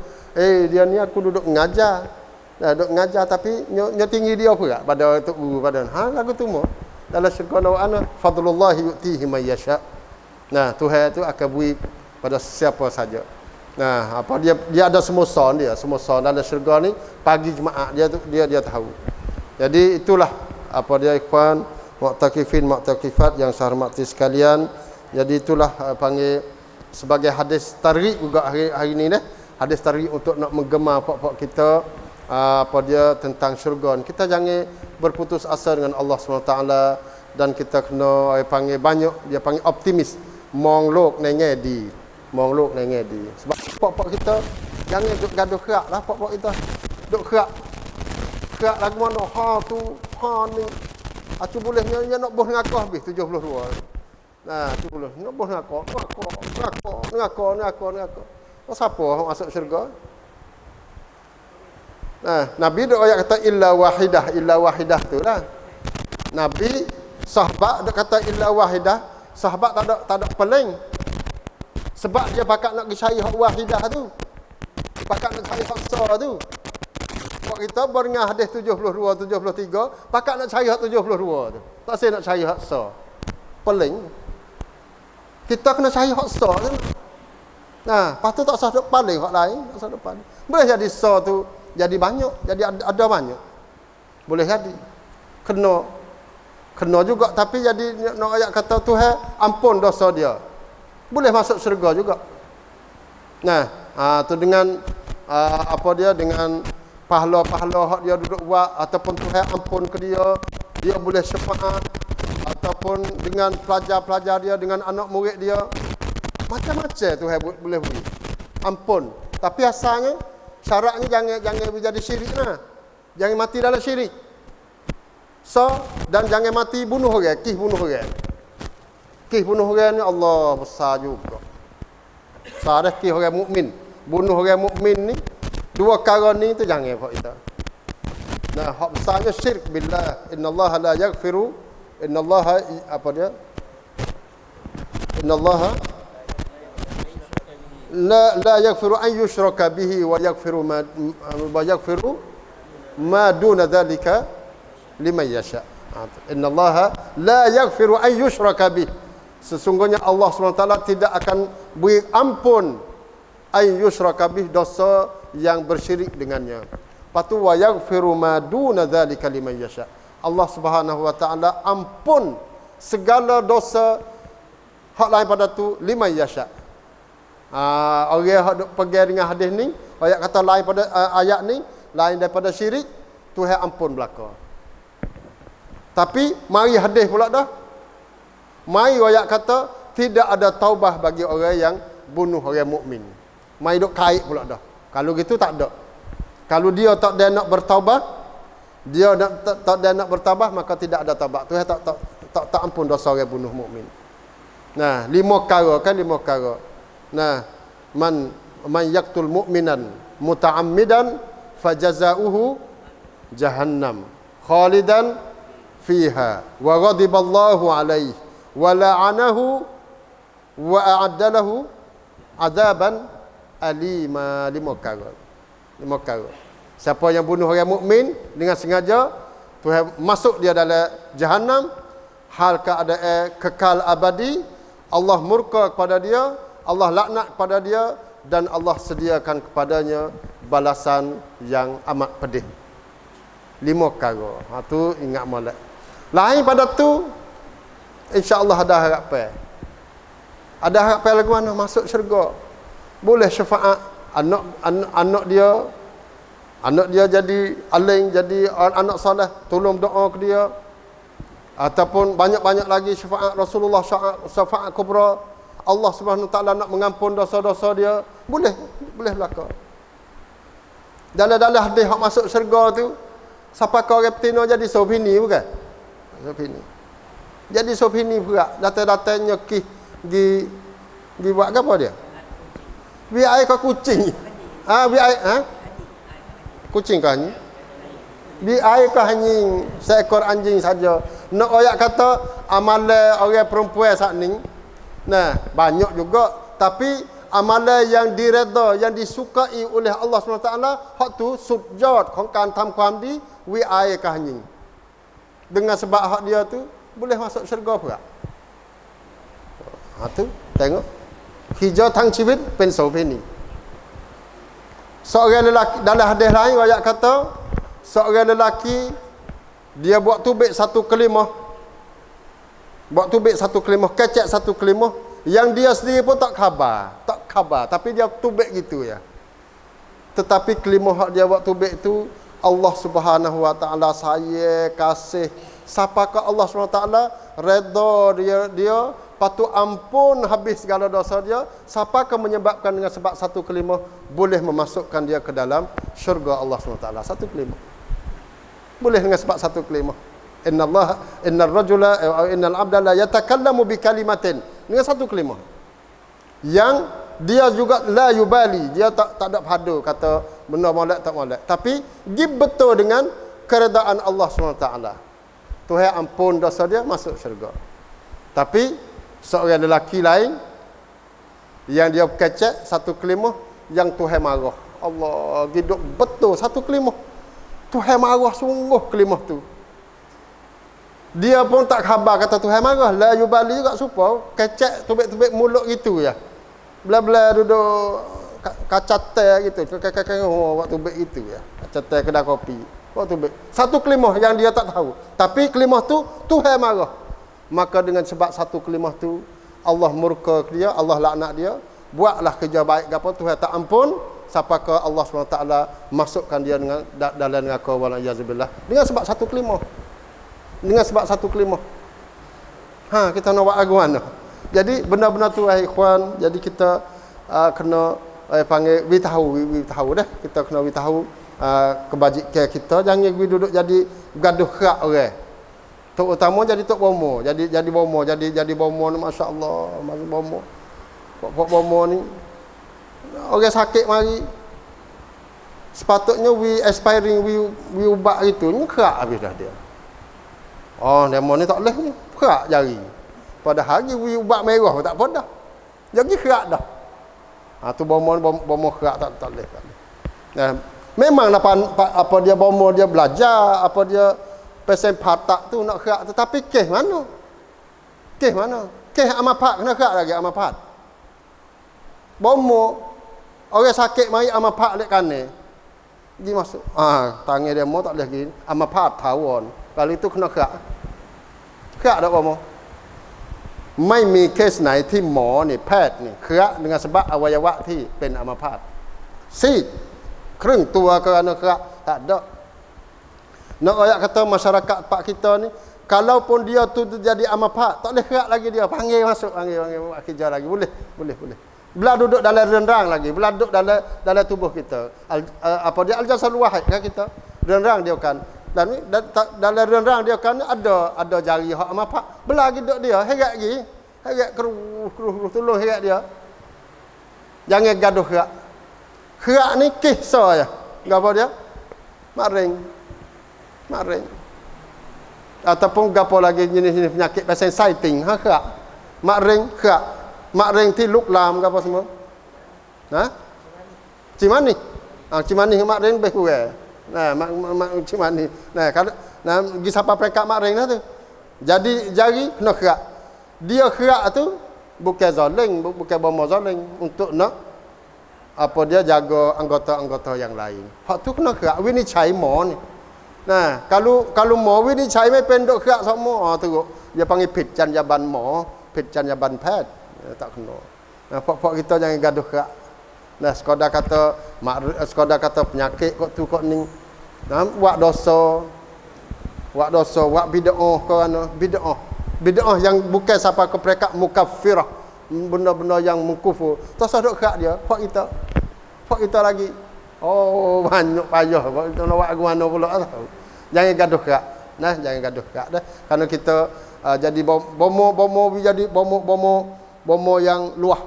dia ni aku duduk mengajar. Duduk mengajar tapi nyo tinggi dia pula pada tok guru pada. Lagu tu mu. Dalam syurga wa ana fadlullah yu'tihi may yasha. Nah, Tuhan tu akan beri pada siapa saja. Nah, apa dia ada semoson dalam syurga ni pagi Jumaat dia tahu. Jadi itulah apa dia ikhwan mu'takifat yang saya hormati sekalian. Jadi itulah panggil sebagai hadis targhib juga hari ni hadis targhib untuk nak menggema pokok kita apa dia tentang syurga. Kita jangan berputus asa dengan Allah SWT dan kita kena panggil banyak dia panggil optimis. Mong lok nengedi. Sebab pokok kita jangan duk gaduh kerak lah pokok kita. Duk kerak lagu mana ni. Aku boleh nya nak boh ngakau habis 72. Nah, tu boleh. Nak boh ngakau. Siapa masuk syurga? Nah, Nabi dok ayat kata illa wahidah tu lah. Nabi sahabat dok kata illa wahidah, sahabat tak ada peling. Sebab dia pakat nak percaya hak wahidah tu. Pakat nak percaya hak sah tu. Sebab kita berengah hadis 72 73, pakat nak cari hak 72 tu. Tak saya nak cari hak sah. Peling. Kita kena cari hak sah tu. Nah, lepas tu tak sah duk paling hak lain, tak sah duk paling. Boleh jadi sah tu jadi banyak, jadi ada banyak. Boleh jadi. Kena juga tapi jadi nak ayat kata Tuhan ampun dosa dia. Boleh masuk syurga juga. Nah, tu dengan apa dia dengan pahala-pahala hak dia duduk buat ataupun Tuhan ampun ke dia boleh syafaat ataupun dengan pelajar-pelajar dia, dengan anak murid dia. Macam-macam Tuhan boleh beri. Ampun. Tapi asalnya syaratnya jangan jadi syirik lah. Jangan mati dalam syirik. Dan jangan mati bunuh orang, kisah bunuh orang. Kisah bunuh orang ni Allah besar juga. Besar dah kisah orang mukmin. Bunuh orang mukmin ni dua perkara ni tu jangan buat kita. Nah, hak besarnya syirik billah. Innallaha la yaghfiru innallaha apa dia? Innallaha la yaghfiru an yushraka bihi wa yaghfiru ma duna dhalika liman yasha. Innallaha la yaghfiru an yushraka bihi. Sesungguhnya Allah SWT tidak akan beri ampun an yushraka bihi, dosa yang bersyirik dengannya. Patu wa yaghfiru ma duna dhalika liman yasha. Allah Subhanahu wa taala ampun segala dosa hak lain pada tu liman yasha. Orang yang pergi dengan hadis ni, ayat kata lain pada ayat ni, lain daripada syirik, Tuhan ampun belaka. Tapi mari hadis pula dah. Mari ayat kata tidak ada taubah bagi orang yang bunuh orang mukmin. Mari duk kait pula dah. Kalau gitu tak ada. Kalau dia tak ada nak bertaubat, tak ada nak bertaubat, maka tidak ada taubat. Tuhan tak ampun dosa orang bunuh mukmin. Nah, 5 perkara. Nah, man yaqtul mu'minan muta'ammidan fajazauhu jahannam khalidan fiha wa ghadiballahu alaihi wa la'anahu wa a'addalahu adaban alima. 5 perkara. Siapa yang bunuh orang mukmin dengan sengaja, Tuhan masuk dia dalam jahannam, hal keadaan kekal abadi. Allah murka kepada dia, Allah laknat kepada dia, dan Allah sediakan kepadanya balasan yang amat pedih. 5 perkara. Tu ingat molek. Lain pada tu, insya-Allah ada harapan. Ada harapan lagu mana? Masuk syurga. Boleh syafaat anak dia jadi aling, jadi anak soleh, tolong doa ke dia. Ataupun banyak-banyak lagi syafaat Rasulullah, syafaat kubra. Allah Subhanahu Taala nak mengampun dosa-dosa dia, boleh berlaku. Dalam hadis hak masuk syurga tu, siapa kau orang betina jadi sopini bukan? Sopini. Jadi sopini pula, datang-datangnya gi buat apa dia? Biar air ke kucing. Biar air kucing ke anjing? Biar air ke anjing, seekor anjing saja. Nak oyak kata amalan orang perempuan saat ni, nah, banyak juga, tapi amalan yang direda, yang disukai oleh Allah SWT, hak tu sujud, ของการทำความดี wi air ke anjing. Dengan sebab hak dia tu boleh masuk syurga pula. Tu tengok. Hijau tang civit pen sopini. Seorang lelaki dalam hadis lain ayat kata, seorang lelaki dia buat tubik satu kelimah. Buat tubik satu kelimah, kecek satu kelimah, yang dia sendiri pun tak khabar, tapi dia tubik gitu ya. Tetapi kelimah hak dia buat tubik tu, Allah Subhanahu Wa Taala saya kasih. Siapakah Allah Subhanahu Wa Taala redha dia patut ampun habis segala dosa dia. Siapakah menyebabkan dengan sebab satu kelimah boleh memasukkan dia ke dalam syurga Allah SWT. Satu kelimah boleh dengan sebab satu kelimah. Innal rajula innal abda la yatakallamu bi kalimatin, dengan satu kelimah yang dia juga la yubali, dia tak ada padu kata benar molek tak molek, tapi dia betul dengan keredaan Allah SWT. Tuhan ampun dosa dia, masuk syurga. Tapi seorang lelaki lain yang dia kecek satu kelimah, yang Tuhan marah. Allah, hidup betul satu kelimah, Tuhan marah sungguh kelimah tu. Dia pun tak khabar kata Tuhan marah, la yubali juga supaya kecek tubik-tubik mulut gitu ya. Bela-bela duduk kacatai gitu, waktu tubik gitu ya. Kacatai kedai kopi, waktu tubik. Satu kelimah yang dia tak tahu. Tapi kelimah tu Tuhan marah. Maka dengan sebab satu kelimah tu Allah murka ke dia, Allah laknat dia. Buatlah kerja baik gapo Tuhan tak ampun, siapakah Allah SWT masukkan dia dengan dalam neraka wal iazubillah dengan sebab satu kelimah. Dengan sebab satu kelimah. Kita nak buat aguan. Jadi benar-benar tu ikhwan, jadi kita kena panggil tahu dah. Kita kena tahu kebajikan kita, jangan duduk jadi gaduh kerak orang. Tok utama jadi tok bomo, jadi bomo ni, masya-Allah, masuk bomo. Pok bomo ni orang sakit mari. Sepatutnya we ubat itu ni kerak habis dah dia. Demo ni tak boleh ni, kerak jari. Pada hari we ubat merah tak apa dah. Jadi kerak dah. Tu bomo kerak tak boleh. Nah, memang apa dia bomo dia belajar, apa dia pesen patak tu nak kerak, tetapi kes mana? Kes amapat kena kerak lagi amapat. Bomo orang sakit mari amapat lek kane. Dia masuk. Tangan dia mau tak boleh gini. Amapat tawon. Kalau itu kena kerak. Kerak dak bomo. ไม่มีเคสไหนที่หมอนี่แพทย์นี่เคราะห์dengan sebab อวัยวะที่เป็นอัมพาตซีดครึ่งตัวkerana kerak tak ada. Nak ayat kata masyarakat pak kita ni, kalaupun dia tu jadi amapat, tak boleh kerak lagi dia, panggil masuk, panggil buat kerja lagi, boleh. Belah duduk dalam renrang lagi, belah duduk dalam tubuh kita. Al-jasad wahid kan kita. Renrang dia kan. Dan dalam renrang dia kan ada jari hak amapat. Belah duduk dia, herat lagi. Herat keruh tolong herat dia. Jangan gaduh kerak. Kerak ni kisah je. Gapo dia? Maring. Ataupun gapo lagi jenis-jenis penyakit pasal sighting, kerak. Kerak. Maring ti luk lam gapo semua. Cimani. Cimani maring lebih kurang. Cimani. Pergi siapa peringkat maring tu. Jadi jari kena kerak. Dia kerak tu bukan zalim, bukan bomo zalim, untuk nak apa dia jaga anggota-anggota yang lain. Hak tu kena kerak. Wini cai mo ni. Kalau mo wini cai mai pendok kerak semua teruk. Dia panggil pit janjaban mo, pit janjaban pet. Tak kena. Pok-pok kita jangan gaduh kerak. Sekadar kata penyakit kok tu kok ni. Buat dosa, buat bid'ah kerana bid'ah yang bukan sampai ke peringkat mukaffirah. benda-benda yang mengkufur. Terus duk kerak dia, hak kita lagi. Oh, banyak payah. Kita nak buat ke mana pula tahu. Jangan gaduh kerak. Nah, jangan gaduh kerak dah. Kerana kita jadi bomo jadi bomo yang luah,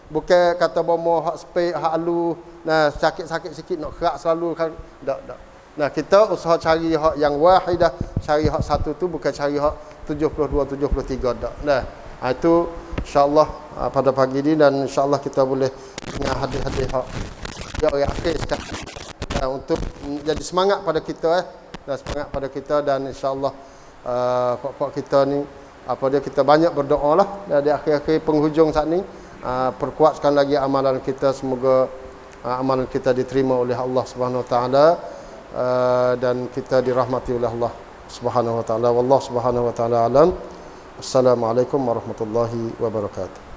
Bukan kata bomo hak spek, hak alu, nah sakit-sakit sikit nak kerak selalu kan. Tak. Nah, kita usaha cari hak yang wahidah, cari hak satu tu bukan cari hak 72 73 tak. Nah, itu insya-Allah pada pagi ini dan insya-Allah kita boleh dengar hadis-hadis hak yang akhir sekali. Untuk jadi semangat pada kita dan semangat pada kita dan insya-Allah pokok kita ni apa dia kita banyak berdoa lah di akhir-akhir penghujung saat ni perkuatkan lagi amalan kita, semoga amalan kita diterima oleh Allah Subhanahu Wa Taala dan kita dirahmati oleh Allah Subhanahu Wa Taala. Wallahu Subhanahu Wa Taala alam. Assalamualaikum warahmatullahi wabarakatuh.